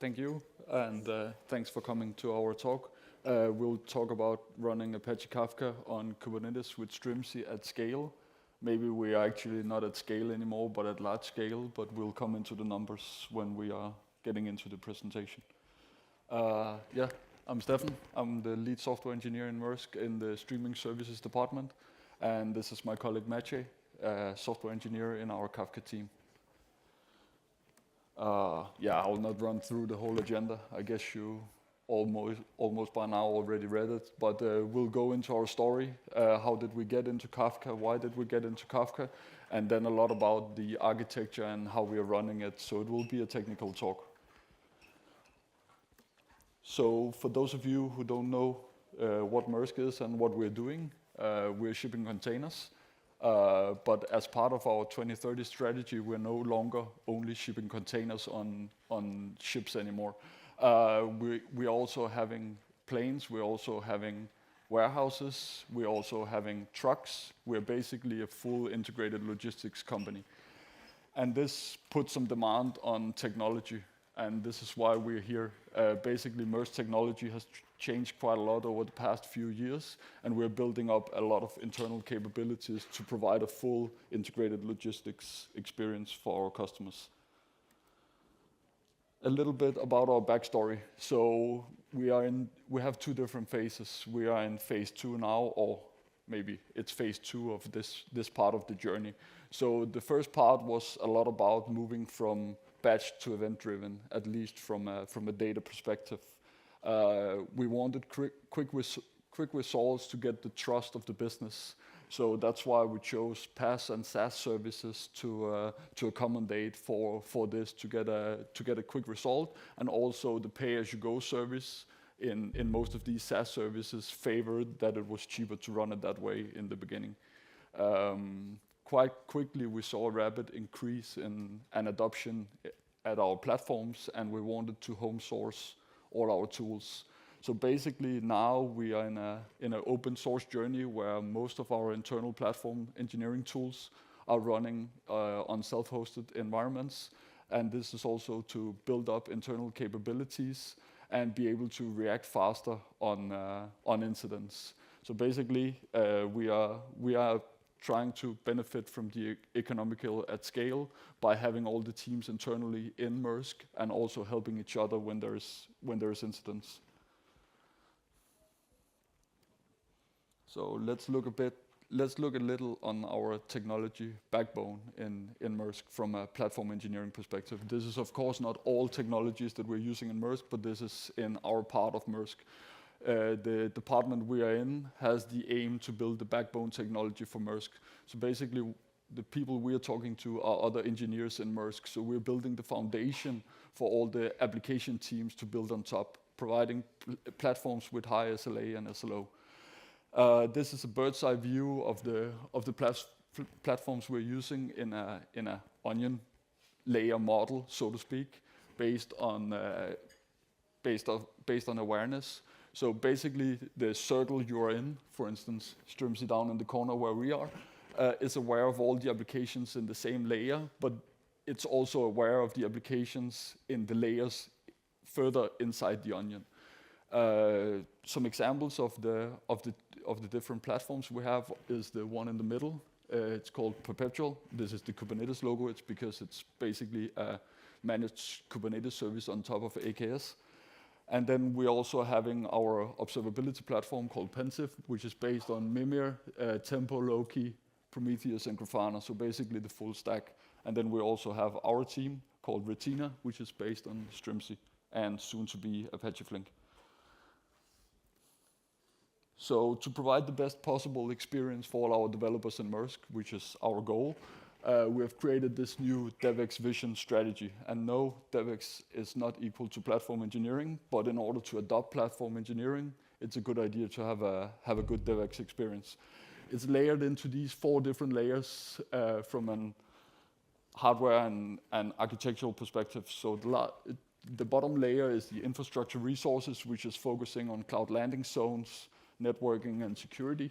Thank you, and thanks for coming to our talk. We'll talk about running Apache Kafka on Kubernetes with Strimzi at scale. Maybe we are actually not at scale anymore, but at large scale, but we'll come into the numbers when we are getting into the presentation. Yeah, I'm Steffen. I'm the lead software engineer in Maersk in the streaming services department, and this is my colleague Maciej, software engineer in our Kafka team. Yeah, I'll not run through the whole agenda. I guess you almost by now already read it, but we'll go into our story. How did we get into Kafka? Why did we get into Kafka? And then a lot about the architecture and how we are running it. So it will be a technical talk. So for those of you who don't know what Maersk is and what we're doing, we're shipping containers. But as part of our 2030 strategy, we're no longer only shipping containers on ships anymore. We're also having planes, we're also having warehouses, we're also having trucks. We're basically a full integrated logistics company. And this puts some demand on technology, and this is why we're here. Basically, Maersk technology has changed quite a lot over the past few years, and we're building up a lot of internal capabilities to provide a full integrated logistics experience for our customers. A little bit about our backstory. So we have two different phases. We are in phase 2 now, or maybe it's phase 2 of this part of the journey. So the first part was a lot about moving from batch to event-driven, at least from a data perspective. We wanted quick results to get the trust of the business. So that's why we chose PaaS and SaaS services to accommodate for this, to get a quick result, and also the pay-as-you-go service in most of these SaaS services favored that it was cheaper to run it that way in the beginning. Quite quickly, we saw a rapid increase in adoption at our platforms, and we wanted to home source all our tools. So basically, now we are in an open source journey where most of our internal platform engineering tools are running on self-hosted environments, and this is also to build up internal capabilities and be able to react faster on incidents. So basically, we are trying to benefit from the economical at scale by having all the teams internally in Maersk and also helping each other when there's incidents. So let's look a little on our technology backbone in Maersk from a platform engineering perspective. This is of course not all technologies that we're using in Maersk, but this is in our part of Maersk. The department we are in has the aim to build the backbone technology for Maersk. So basically, the people we are talking to are other engineers in Maersk. So we're building the foundation for all the application teams to build on top, providing platforms with high SLA and SLO. This is a bird's eye view of the platforms we're using in a onion layer model, so to speak, based on awareness. So basically, the circle you're in, for instance, Strimzi down in the corner where we are, is aware of all the applications in the same layer, but it's also aware of the applications in the layers further inside the onion. Some examples of the different platforms we have is the one in the middle. It's called Perpetual. This is the Kubernetes logo. It's because it's basically a managed Kubernetes service on top of AKS. And then we're also having our observability platform called Pensive, which is based on Mimir, Tempo, Loki, Prometheus, and Grafana, so basically the full stack. And then we also have our team called Retina, which is based on Strimzi and soon to be Apache Flink. So to provide the best possible experience for all our developers in Maersk, which is our goal, we have created this new DevX vision strategy. And no, DevX is not equal to platform engineering, but in order to adopt platform engineering, it's a good idea to have a good DevX experience. It's layered into these 4 different layers from an hardware and architectural perspective. So the bottom layer is the infrastructure resources, which is focusing on cloud landing zones, networking, and security.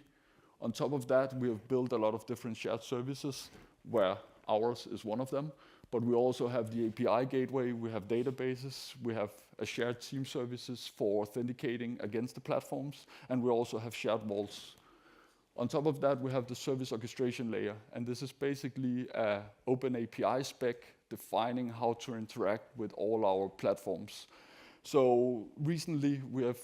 On top of that, we have built a lot of different shared services, where ours is one of them. But we also have the API gateway, we have databases, we have a shared team services for authenticating against the platforms, and we also have shared vaults. On top of that, we have the service orchestration layer, and this is basically an open API spec defining how to interact with all our platforms. So recently, we have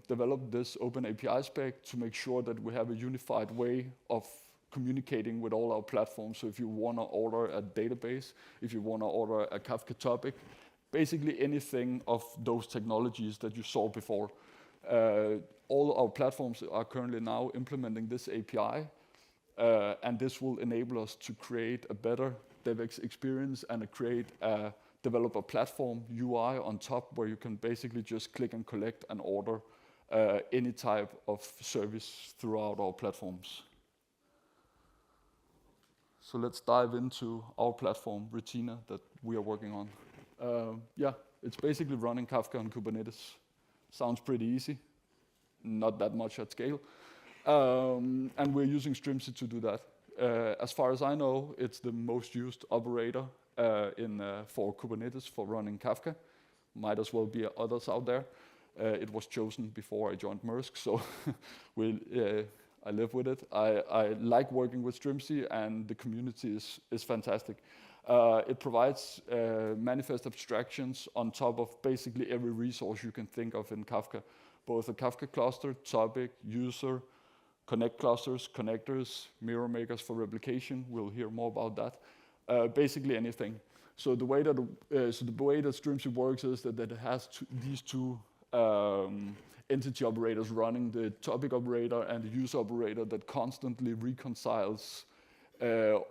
developed this open API spec to make sure that we have a unified way of communicating with all our platforms. So if you want to order a database, if you want to order a Kafka topic, basically anything of those technologies that you saw before. All our platforms are currently now implementing this API, and this will enable us to create a better DevX experience and create a developer platform UI on top where you can basically just click and collect and order any type of service throughout our platforms. So let's dive into our platform, Retina, that we are working on. Yeah, it's basically running Kafka on Kubernetes. Sounds pretty easy, not that much at scale. And we're using Strimzi to do that. As far as I know, it's the most used operator for Kubernetes for running Kafka. Might as well be others out there. It was chosen before I joined Maersk, so I live with it. I like working with Strimzi, and the community is fantastic. It provides manifest abstractions on top of basically every resource you can think of in Kafka. Both a Kafka cluster, topic, user, connect clusters, connectors, mirror makers for replication. We'll hear more about that. Basically anything. So the way that Strimzi works is that it has these two entity operators running, the topic operator and the user operator, that constantly reconciles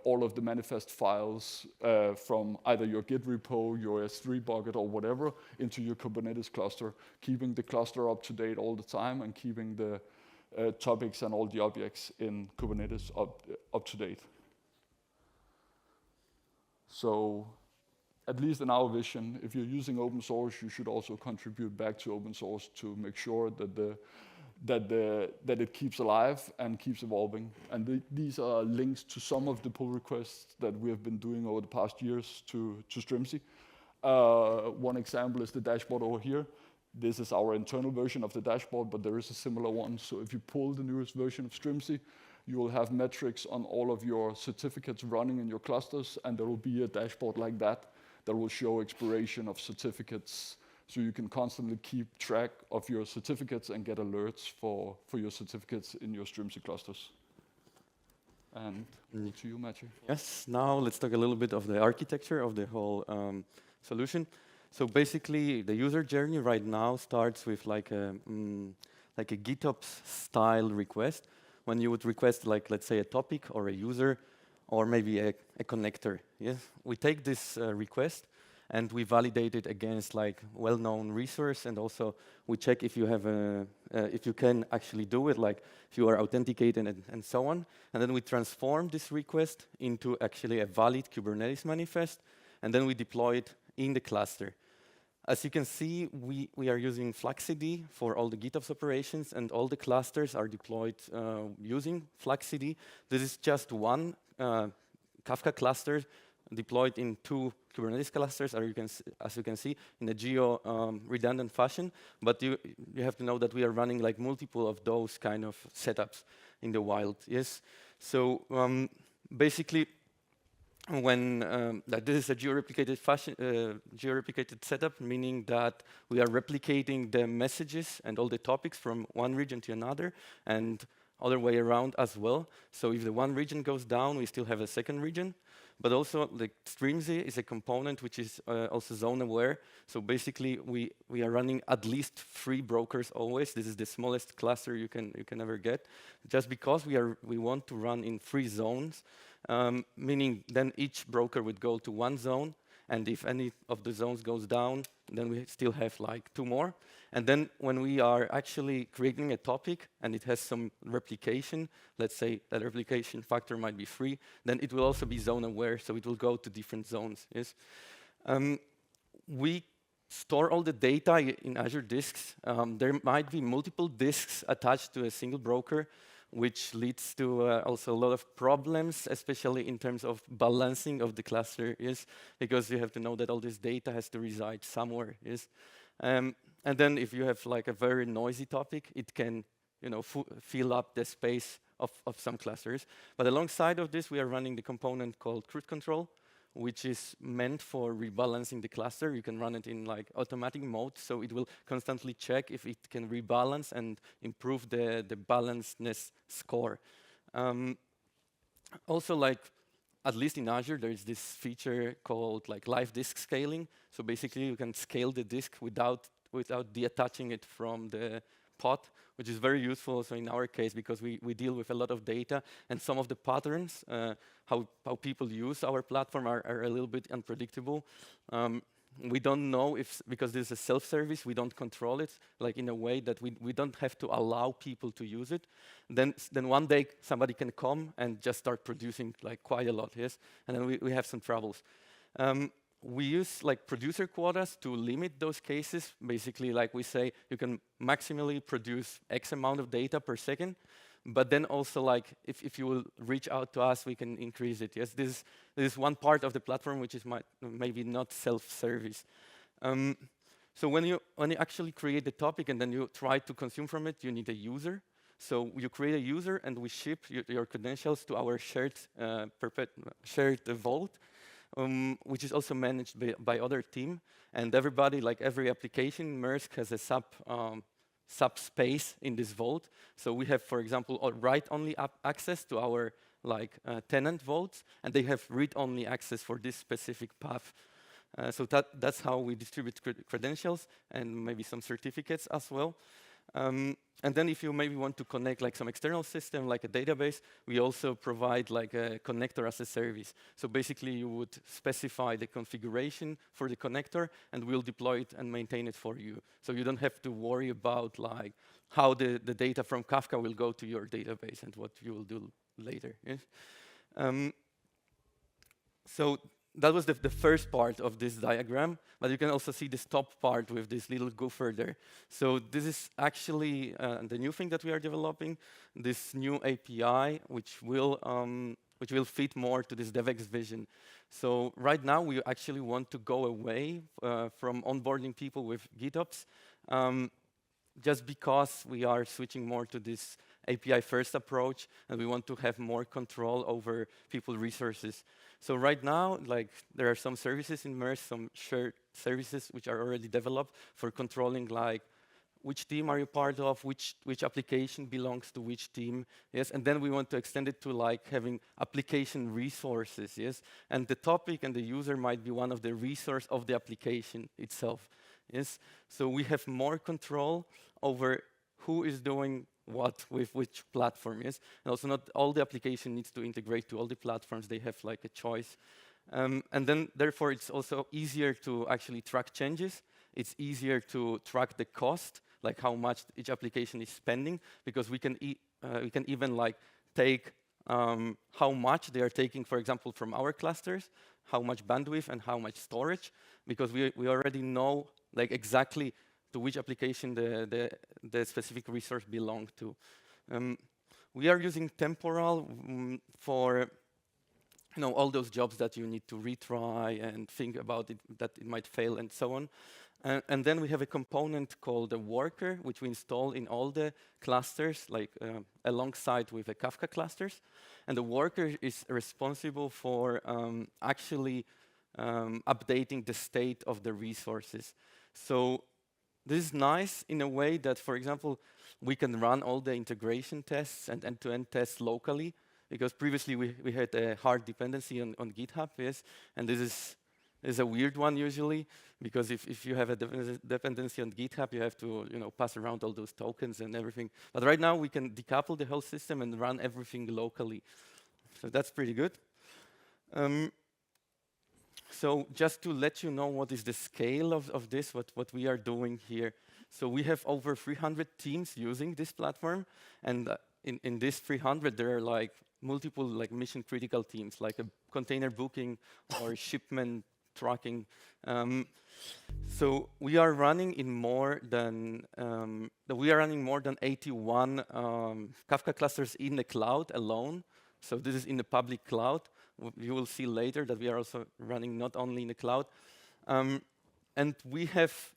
all of the manifest files from either your Git repo, your S3 bucket, or whatever, into your Kubernetes cluster, keeping the cluster up to date all the time and keeping the topics and all the objects in Kubernetes up to date. So, at least in our vision, if you're using open source, you should also contribute back to open source to make sure that it keeps alive and keeps evolving. And these are links to some of the pull requests that we have been doing over the past years to Strimzi. One example is the dashboard over here. This is our internal version of the dashboard, but there is a similar one. So if you pull the newest version of Strimzi, you will have metrics on all of your certificates running in your clusters, and there will be a dashboard like that will show expiration of certificates. So you can constantly keep track of your certificates and get alerts for your certificates in your Strimzi clusters. And to you, Maciej. Yes, now let's talk a little bit of the architecture of the whole solution. So basically, the user journey right now starts with like a GitOps style request. When you would request, like, let's say, a topic or a user, or maybe a connector. Yes, we take this request and we validate it against like well-known resource, and also we check if you have if you can actually do it, like if you are authenticated and so on. And then we transform this request into actually a valid Kubernetes manifest, and then we deploy it in the cluster. As you can see, we are using FluxCD for all the GitOps operations, and all the clusters are deployed using FluxCD. This is just one Kafka cluster deployed in 2 Kubernetes clusters, as you can see, in a geo-redundant fashion. But you have to know that we are running like multiple of those kind of setups in the wild. Yes. So basically, when that this is a geo-replicated fashion, geo-replicated setup, meaning that we are replicating the messages and all the topics from one region to another, and other way around as well. So if the one region goes down, we still have a second region. But also, the Strimzi is a component which is also zone aware. So basically, we are running at least 3 brokers always. This is the smallest cluster you can ever get, just because we want to run in 3 zones, meaning then each broker would go to one zone, and if any of the zones goes down, then we still have like 2 more. And then when we are actually creating a topic and it has some replication, let's say that replication factor might be 3, then it will also be zone aware, so it will go to different zones. Yes. We store all the data in Azure disks. There might be multiple disks attached to a single broker, which leads to also a lot of problems, especially in terms of balancing of the cluster, yes, because you have to know that all this data has to reside somewhere, yes. And then if you have like a very noisy topic, it can, you know, fill up the space of some clusters. But alongside of this, we are running the component called cruise control, which is meant for rebalancing the cluster. You can run it in like automatic mode, so it will constantly check if it can rebalance and improve the balancedness score. Also, like, at least in Azure, there is this feature called like live disk scaling. So basically, you can scale the disk without detaching it from the pod, which is very useful also in our case because we deal with a lot of data, and some of the patterns, how people use our platform are a little bit unpredictable. We don't know if, because this is a self-service, we don't control it, like in a way that we don't have to allow people to use it. Then one day somebody can come and just start producing like quite a lot, yes? And then we have some troubles. We use like producer quotas to limit those cases. Basically, like we say, you can maximally produce X amount of data per second, but then also like if you will reach out to us, we can increase it. Yes, this is one part of the platform which is maybe not self-service. So when you actually create the topic and then you try to consume from it, you need a user. So you create a user and we ship your credentials to our shared vault. Which is also managed by other team, and everybody, like every application, Maersk has a subspace in this vault. So we have, for example, write-only access to our like tenant vaults, and they have read-only access for this specific path. So that's how we distribute credentials and maybe some certificates as well. And then if you maybe want to connect like some external system, like a database, we also provide like a connector as a service. So basically you would specify the configuration for the connector and we'll deploy it and maintain it for you. So you don't have to worry about like how the data from Kafka will go to your database and what you will do later. Yes? So that was the first part of this diagram, but you can also see this top part with this little gopher there. So this is actually the new thing that we are developing, this new API, which will fit more to this DevX vision. So right now, we actually want to go away from onboarding people with GitOps, just because we are switching more to this API-first approach, and we want to have more control over people's resources. So right now, like there are some services in Maersk, some shared services which are already developed for controlling like which team are you part of, which application belongs to which team, yes? And then we want to extend it to like having application resources, yes? And the topic and the user might be one of the resource of the application itself, yes? So we have more control over who is doing what with which platform, yes? And also not all the application needs to integrate to all the platforms. They have like a choice. And then therefore it's also easier to actually track changes. It's easier to track the cost, like how much each application is spending, because we can even like take how much they are taking, for example, from our clusters, how much bandwidth and how much storage, because we already know like exactly to which application the specific resource belongs to. We are using temporal for all those jobs that you need to retry and think about it, that it might fail and so on. And then we have a component called a worker, which we install in all the clusters, like alongside with the Kafka clusters. And the worker is responsible for actually updating the state of the resources. So this is nice in a way that, for example, we can run all the integration tests and end-to-end tests locally, because previously we had a hard dependency on GitHub, yes, and this is a weird one usually, because if you have a dependency on GitHub, you have to pass around all those tokens and everything. But right now we can decouple the whole system and run everything locally. So that's pretty good. So just to let you know what is the scale of this, what we are doing here. So we have over 300 teams using this platform, and in this 300 there are like multiple like mission critical teams, like a container booking or shipment tracking. So we are running in more than 81 Kafka clusters in the cloud alone. So this is in the public cloud. You will see later that we are also running not only in the cloud. And we have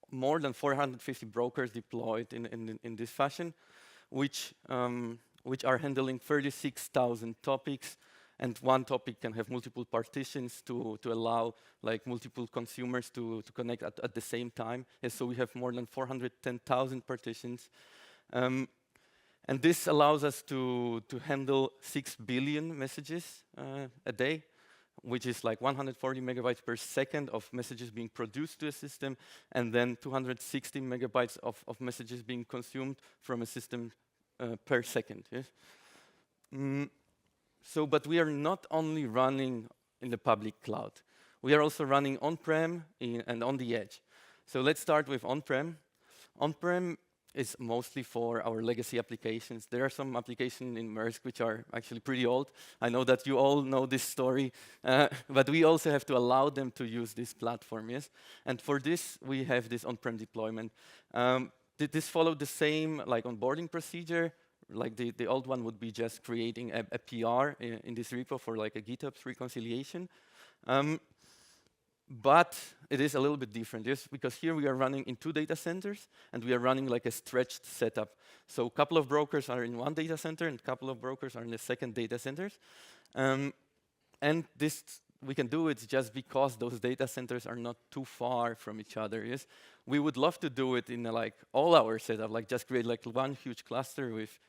more than 450 brokers deployed in this fashion, which are handling 36,000 topics, and one topic can have multiple partitions to allow like multiple consumers to connect at the same time. And so we have more than 410,000 partitions. And this allows us to handle 6 billion messages a day, which is like 140 megabytes per second of messages being produced to a system, and then 260 megabytes of messages being consumed from a system per second. Yes? But we are not only running in the public cloud. We are also running on-prem and on the edge. So let's start with on-prem. On-prem is mostly for our legacy applications. There are some applications in Maersk which are actually pretty old. I know that you all know this story, but we also have to allow them to use this platform, yes? And for this, we have this on-prem deployment. This followed the same like onboarding procedure. Like the old one would be just creating a PR in this repo for like a GitOps reconciliation. But it is a little bit different, yes, because here we are running in 2 data centers, and we are running like a stretched setup. So a couple of brokers are in one data center, and a couple of brokers are in the second data centers. And this we can do it just because those data centers are not too far from each other, yes. We would love to do it in like all our setup, like just create like one huge cluster with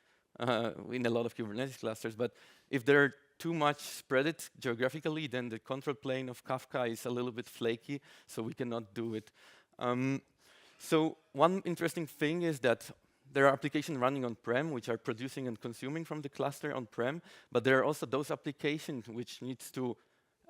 in a lot of Kubernetes clusters. But if they're too much spread it geographically, then the control plane of Kafka is a little bit flaky, so we cannot do it. So one interesting thing is that there are applications running on-prem which are producing and consuming from the cluster on-prem, but there are also those applications which needs to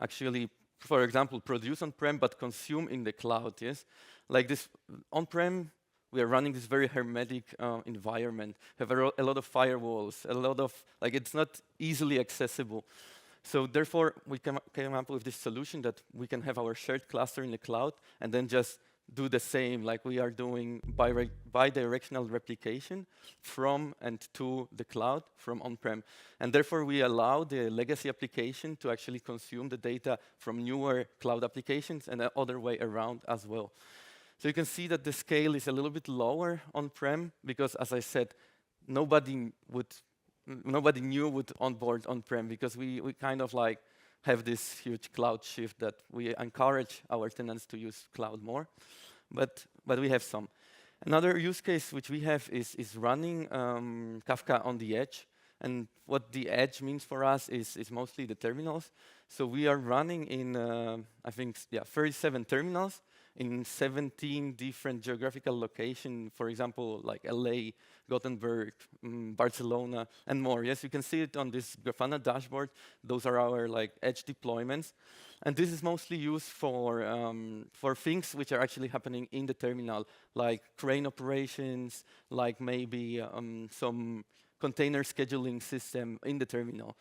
actually, for example, produce on-prem but consume in the cloud, yes? Like this on-prem, we are running this very hermetic environment, have a lot of firewalls, a lot of, like it's not easily accessible. So therefore, we came up with this solution that we can have our shared cluster in the cloud and then just do the same like we are doing bi-directional replication from and to the cloud from on-prem. And therefore, we allow the legacy application to actually consume the data from newer cloud applications and the other way around as well. So you can see that the scale is a little bit lower on-prem because, as I said, nobody new would onboard on-prem because we kind of like have this huge cloud shift that we encourage our tenants to use cloud more, but we have some. Another use case which we have is running Kafka on the edge. And what the edge means for us is mostly the terminals. So we are running in, I think, 37 terminals in 17 different geographical locations, for example, like LA, Gothenburg, Barcelona, and more. Yes, you can see it on this Grafana dashboard. Those are our like edge deployments. And this is mostly used for things which are actually happening in the terminal, like crane operations, like maybe some container scheduling system in the terminal.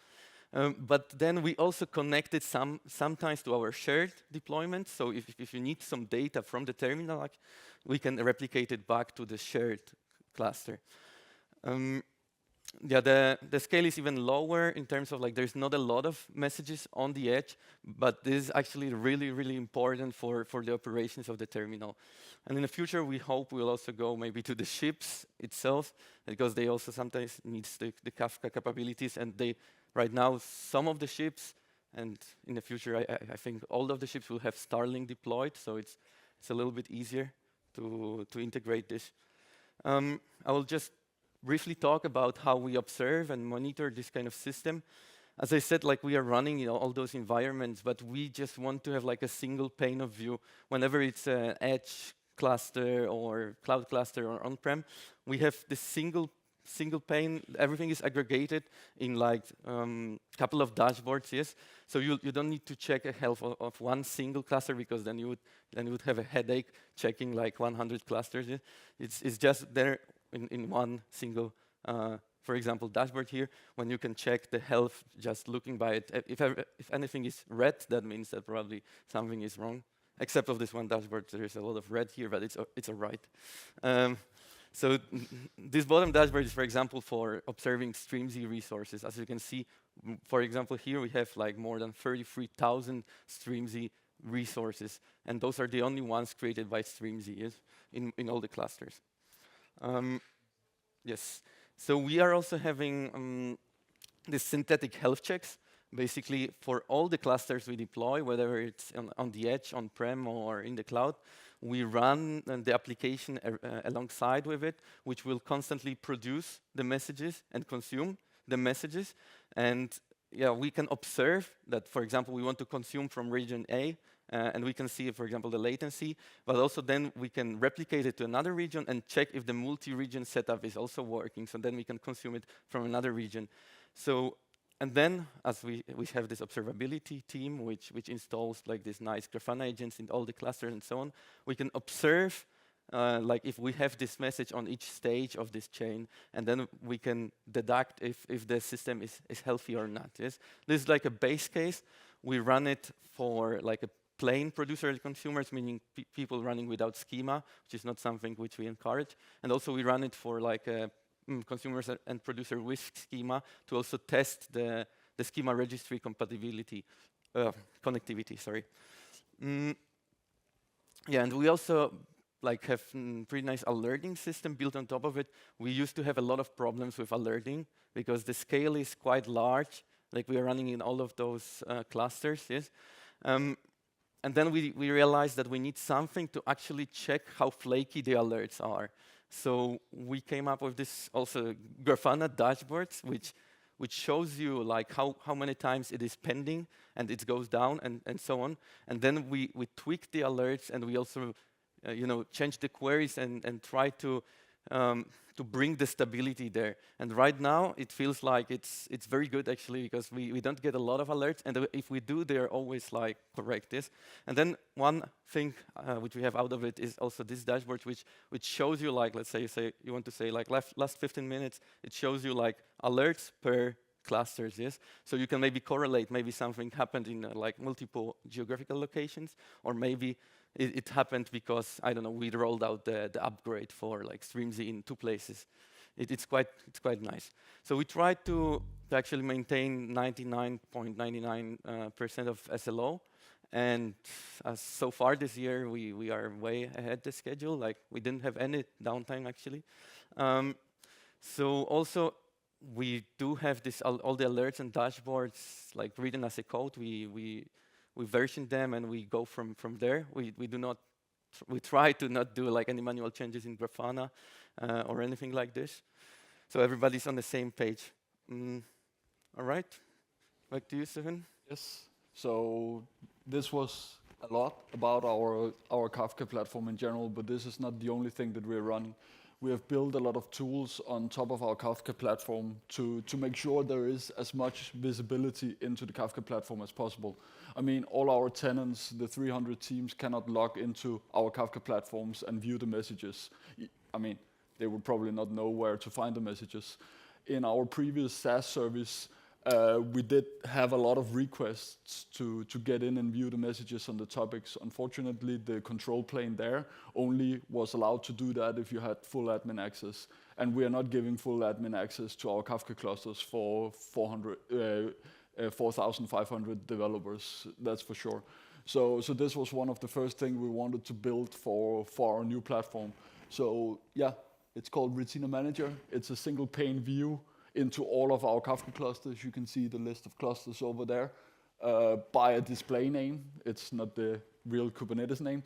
But then we also connected sometimes to our shared deployment. So if you need some data from the terminal, like, we can replicate it back to the shared cluster. The scale is even lower in terms of like there's not a lot of messages on the edge, but this is actually really, really important for the operations of the terminal. And in the future, we hope we'll also go maybe to the ships itself, because they also sometimes need the Kafka capabilities, and right now, some of the ships, and in the future, I think all of the ships will have Starlink deployed, so it's a little bit easier to integrate this. I will just briefly talk about how we observe and monitor this kind of system. As I said, like we are running all those environments, but we just want to have like a single pane of view. Whenever it's an edge cluster or cloud cluster or on-prem, we have this single pane. Everything is aggregated in like couple of dashboards, yes. So you don't need to check a health of one single cluster, because then you would have a headache checking like 100 clusters. Yeah? It's just there in one single for example, dashboard here, when you can check the health just looking by it. If anything is red, that means that probably something is wrong. Except of this one dashboard, there is a lot of red here, but it's all right. So this bottom dashboard is, for example, for observing Strimzi resources. As you can see, for example, here we have like more than 33,000 Strimzi resources, and those are the only ones created by Strimzi, yes, in all the clusters. Yes. So we are also having these synthetic health checks, basically for all the clusters we deploy, whether it's on the edge, on-prem, or in the cloud. We run the application alongside with it, which will constantly produce the messages and consume the messages. And yeah, we can observe that, for example, we want to consume from region A, and we can see, for example, the latency, but also then we can replicate it to another region and check if the multi-region setup is also working. So then we can consume it from another region. So, and then, as we have this observability team, which installs like these nice Grafana agents in all the clusters and so on, we can observe like if we have this message on each stage of this chain, and then we can deduct if the system is healthy or not. Yes, this is like a base case. We run it for like a plain producer and consumers, meaning people running without schema, which is not something which we encourage. And also we run it for like consumers and producer with schema to also test the schema registry compatibility, connectivity, sorry. Yeah, and we also like have pretty nice alerting system built on top of it. We used to have a lot of problems with alerting because the scale is quite large. Like we are running in all of those clusters, yes. And then we realized that we need something to actually check how flaky the alerts are. So we came up with this also Grafana dashboards, which shows you like how many times it is pending and it goes down and so on. And then we tweak the alerts, and we also change the queries and try to bring the stability there. And right now it feels like it's very good actually, because we don't get a lot of alerts, and if we do, they're always like correct. Yes. And then one thing which we have out of it is also this dashboard, which shows you like, let's say you want to say like last 15 minutes, it shows you like alerts per clusters. Yes. So you can maybe correlate, maybe something happened in like multiple geographical locations, or maybe it happened because, I don't know, we rolled out the upgrade for like Strimzi in 2 places. It's quite nice. So we try to actually maintain 99.99% of SLO, and so far this year we are way ahead the schedule. Like we didn't have any downtime actually. So also we do have this all the alerts and dashboards like written as a code. We version them and we go from there. We try to not do like any manual changes in Grafana or anything like this. So everybody's on the same page. All right, back to you, Steffen. Yes. So this was a lot about our Kafka platform in general, but this is not the only thing that we're running. We have built a lot of tools on top of our Kafka platform to make sure there is as much visibility into the Kafka platform as possible. I mean, all our tenants, the 300 teams, cannot log into our Kafka platforms and view the messages. I mean, they would probably not know where to find the messages. In our previous SaaS service, we did have a lot of requests to get in and view the messages on the topics. Unfortunately, the control plane there only was allowed to do that if you had full admin access. And we are not giving full admin access to our Kafka clusters for 4,500 developers, that's for sure. So this was one of the first things we wanted to build for our new platform. So yeah, it's called Retina Manager. It's a single pane view into all of our Kafka clusters. You can see the list of clusters over there by a display name. It's not the real Kubernetes name.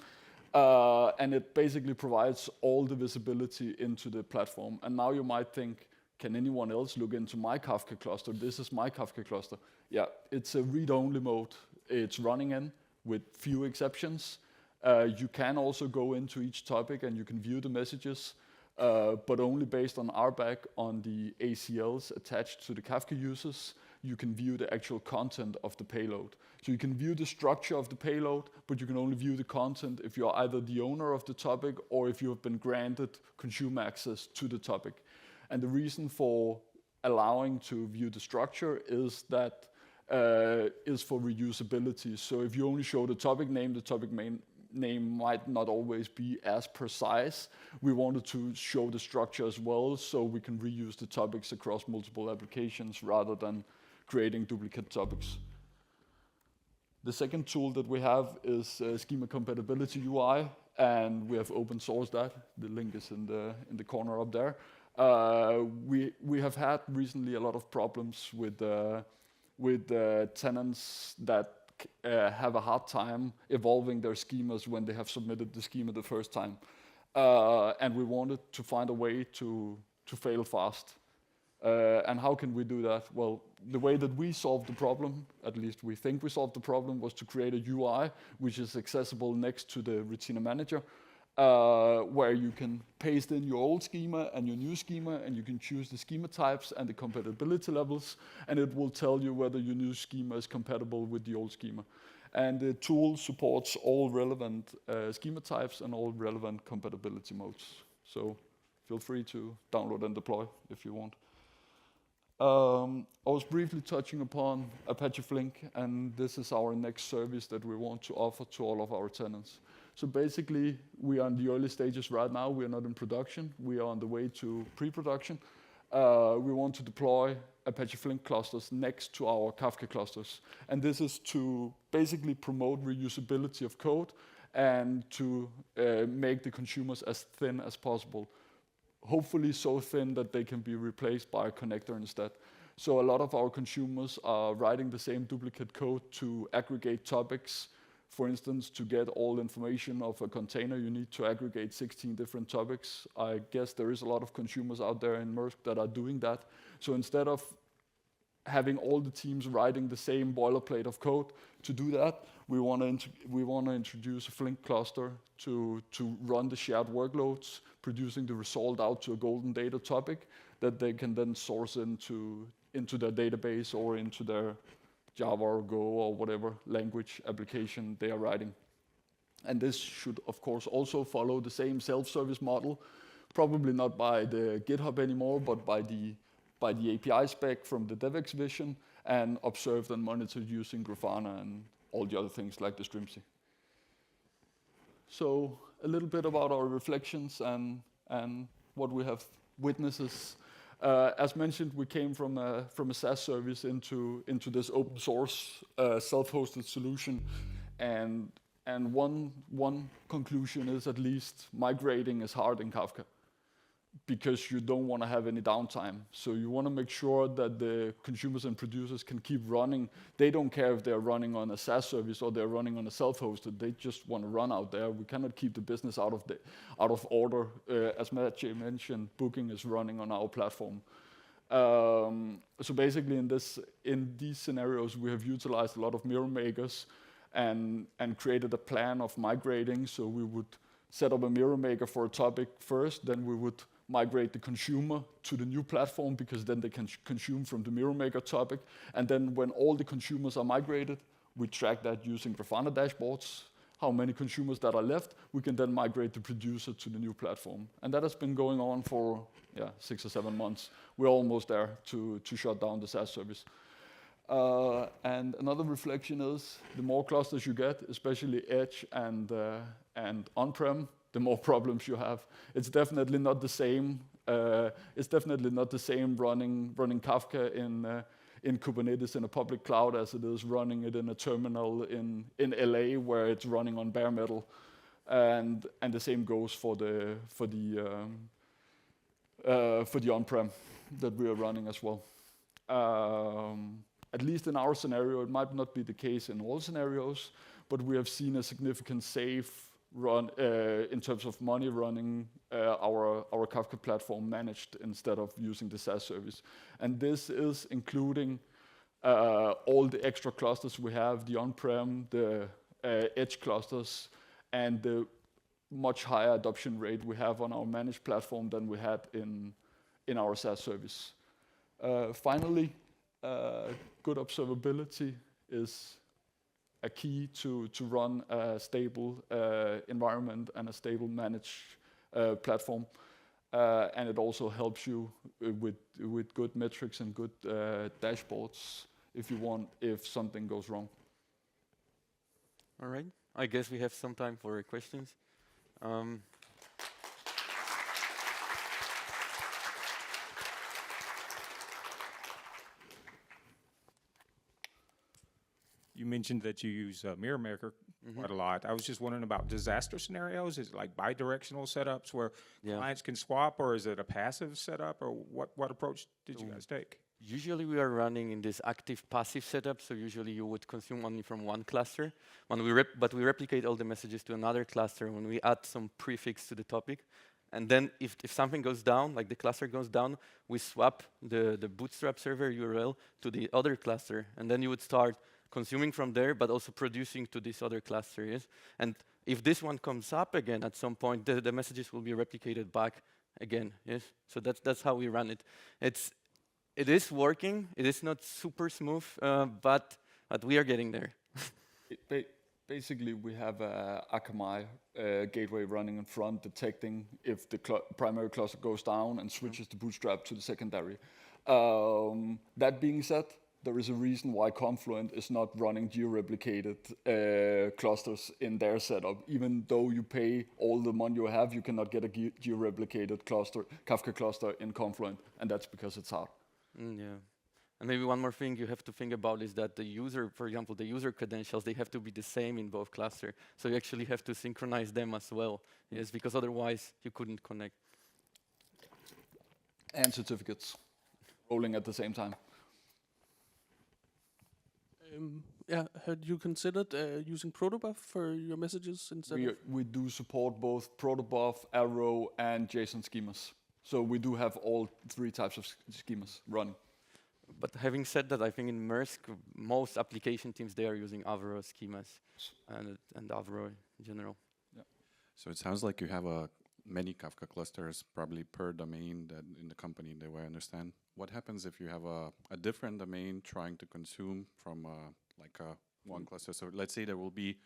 And it basically provides all the visibility into the platform. And now you might think, can anyone else look into my Kafka cluster? This is my Kafka cluster. Yeah, it's a read-only mode. It's running in with few exceptions. You can also go into each topic and you can view the messages. But only based on RBAC on the ACLs attached to the Kafka users, you can view the actual content of the payload. So you can view the structure of the payload, but you can only view the content if you're either the owner of the topic or if you have been granted consumer access to the topic. And the reason for allowing to view the structure is that is for reusability. So if you only show the topic name name might not always be as precise. We wanted to show the structure as well, so we can reuse the topics across multiple applications rather than creating duplicate topics. The second tool that we have is Schema Compatibility UI, and we have open sourced that. The link is in the corner up there. We have had recently a lot of problems with tenants that have a hard time evolving their schemas when they have submitted the schema the first time. And we wanted to find a way to fail fast. And how can we do that? Well, the way that we solved the problem, at least we think we solved the problem, was to create a UI which is accessible next to the Retina Manager, where you can paste in your old schema and your new schema, and you can choose the schema types and the compatibility levels, and it will tell you whether your new schema is compatible with the old schema. And the tool supports all relevant schema types and all relevant compatibility modes. So feel free to download and deploy if you want. I was briefly touching upon Apache Flink, and this is our next service that we want to offer to all of our tenants. So basically, we are in the early stages right now. We are not in production. We are on the way to pre-production. We want to deploy Apache Flink clusters next to our Kafka clusters. And this is to basically promote reusability of code and to make the consumers as thin as possible. Hopefully so thin that they can be replaced by a connector instead. So a lot of our consumers are writing the same duplicate code to aggregate topics. For instance, to get all information of a container, you need to aggregate 16 different topics. I guess there is a lot of consumers out there in Maersk that are doing that. So instead of having all the teams writing the same boilerplate of code to do that, we want to introduce a Flink cluster to run the shared workloads, producing the result out to a golden data topic that they can then source into their database or into their Java or Go or whatever language application they are writing. And this should, of course, also follow the same self-service model, probably not by the GitHub anymore, but by the API spec from the DevX vision, and observed and monitored using Grafana and all the other things like the Strimzi. So a little bit about our reflections and what we have witnesses. As mentioned, we came from a SaaS service into this open source self-hosted solution, and one conclusion is at least migrating is hard in Kafka because you don't want to have any downtime. So you want to make sure that the consumers and producers can keep running. They don't care if they're running on a SaaS service or they're running on a self-hosted. They just want to run out there. We cannot keep the business out of order. As Maciej mentioned, booking is running on our platform. So basically, in these scenarios, we have utilized a lot of mirror makers and created a plan of migrating. So we would set up a mirror maker for a topic first, then we would migrate the consumer to the new platform because then they can consume from the mirror maker topic. And then when all the consumers are migrated, we track that using Grafana dashboards, how many consumers that are left. We can then migrate the producer to the new platform. And that has been going on for 6 or 7 months. We're almost there to shut down the SaaS service. And another reflection is the more clusters you get, especially Edge and OnPrem, the more problems you have. It's definitely not the same. It's definitely not the same running Kafka in Kubernetes in a public cloud as it is running it in a terminal in LA where it's running on bare metal, and the same goes for the on-prem that we are running as well. At least in our scenario, it might not be the case in all scenarios, but we have seen a significant save run in terms of money running our Kafka platform managed instead of using the SaaS service. And this is including all the extra clusters we have, the on-prem, the edge clusters, and the much higher adoption rate we have on our managed platform than we had in our SaaS service. Finally, good observability is a key to run a stable environment and a stable managed platform. and it also helps you with good metrics and good dashboards if something goes wrong. All right. I guess we have some time for questions. You mentioned that you use Mirror Maker quite a lot. I was just wondering about disaster scenarios. Is it like bi-directional setups where clients can swap, or is it a passive setup, or what approach did you guys take? Usually we are running in this active-passive setup, so usually you would consume only from one cluster. But we replicate all the messages to another cluster when we add some prefix to the topic. And then if something goes down, like the cluster goes down, we swap the Bootstrap server URL to the other cluster, and then you would start consuming from there, but also producing to this other cluster, yes? And if this one comes up again at some point, the messages will be replicated back again, yes? So that's how we run it. It is working. It is not super smooth, but we are getting there. Basically, we have a Akamai gateway running in front, detecting if the primary cluster goes down and switches the Bootstrap to the secondary. That being said, there is a reason why Confluent is not running geo-replicated clusters in their setup. Even though you pay all the money you have, you cannot get a geo-replicated cluster, Kafka cluster in Confluent, and that's because it's hard. Yeah. And maybe one more thing you have to think about is that the user, for example, the user credentials, they have to be the same in both clusters. So you actually have to synchronize them as well, yes, because otherwise you couldn't connect. And certificates rolling at the same time. Had you considered using Protobuf for your messages instead? We do support both Protobuf, Arrow, and JSON schemas. So we do have all three types of schemas running. But having said that, I think in Maersk, most application teams, they are using Avro schemas and Avro in general. Yeah. So it sounds like you have many Kafka clusters, probably per domain that in the company, the way I understand. What happens if you have a different domain trying to consume from one cluster? So let's say there will be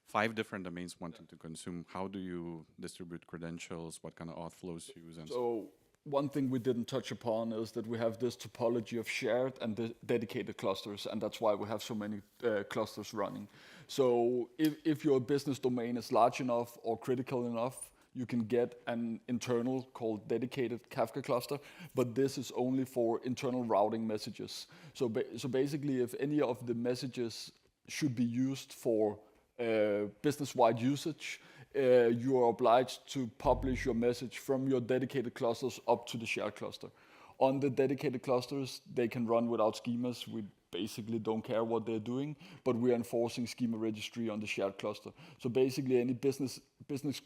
5 different domains wanting to consume. How do you distribute credentials? What kind of auth flows you use? And so one thing we didn't touch upon is that we have this topology of shared and dedicated clusters, and that's why we have so many clusters running. So if your business domain is large enough or critical enough, you can get an internal called dedicated Kafka cluster, but this is only for internal routing messages. So basically, if any of the messages should be used for business-wide usage, you are obliged to publish your message from your dedicated clusters up to the shared cluster. On the dedicated clusters, they can run without schemas. We basically don't care what they're doing, but we're enforcing schema registry on the shared cluster. So basically, any business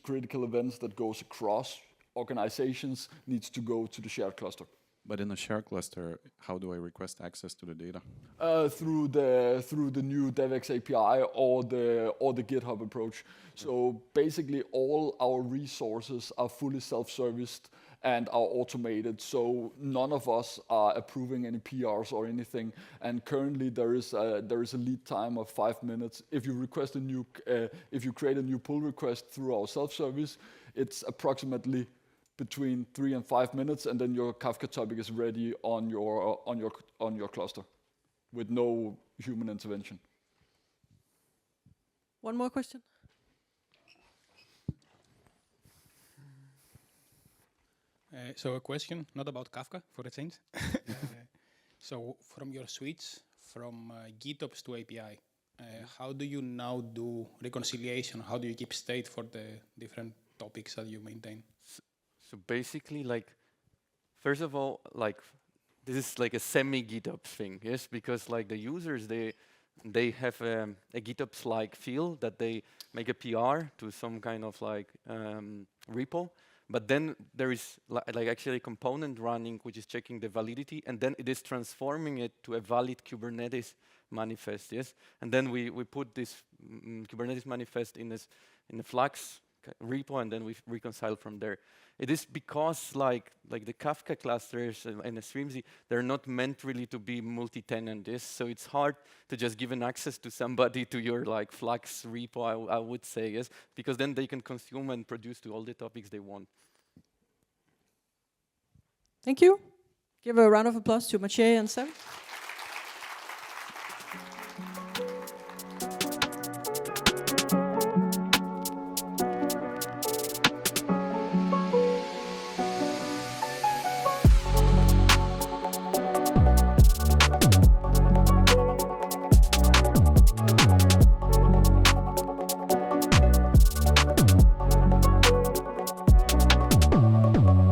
critical events that goes across organizations needs to go to the shared cluster. But in a shared cluster, how do I request access to the data? Through the new DevX API or the GitHub approach. So basically, all our resources are fully self-serviced and are automated. So none of us are approving any PRs or anything. And currently, there is a lead time of 5 minutes. If you request if you create a new pull request through our self-service, it's approximately between 3 and 5 minutes, and then your Kafka topic is ready on your cluster, with no human intervention. One more question. So a question, not about Kafka, for a change. So from your switch from GitOps to API, how do you now do reconciliation? How do you keep state for the different topics that you maintain? So basically, first of all, this is like a semi-GitOps thing, yes? Because the users, they have a GitOps-like feel that they make a PR to some kind of repo. But then there is actually a component running which is checking the validity, and then it is transforming it to a valid Kubernetes manifest, yes? And then we put this Kubernetes manifest in a Flux repo, and then we reconcile from there. It is because the Kafka clusters and the Strimzi, they're not meant really to be multi-tenant, yes? So it's hard to just give an access to somebody to your Flux repo, I would say, yes? Because then they can consume and produce to all the topics they want. Thank you. Give a round of applause to Maciej and Steffen.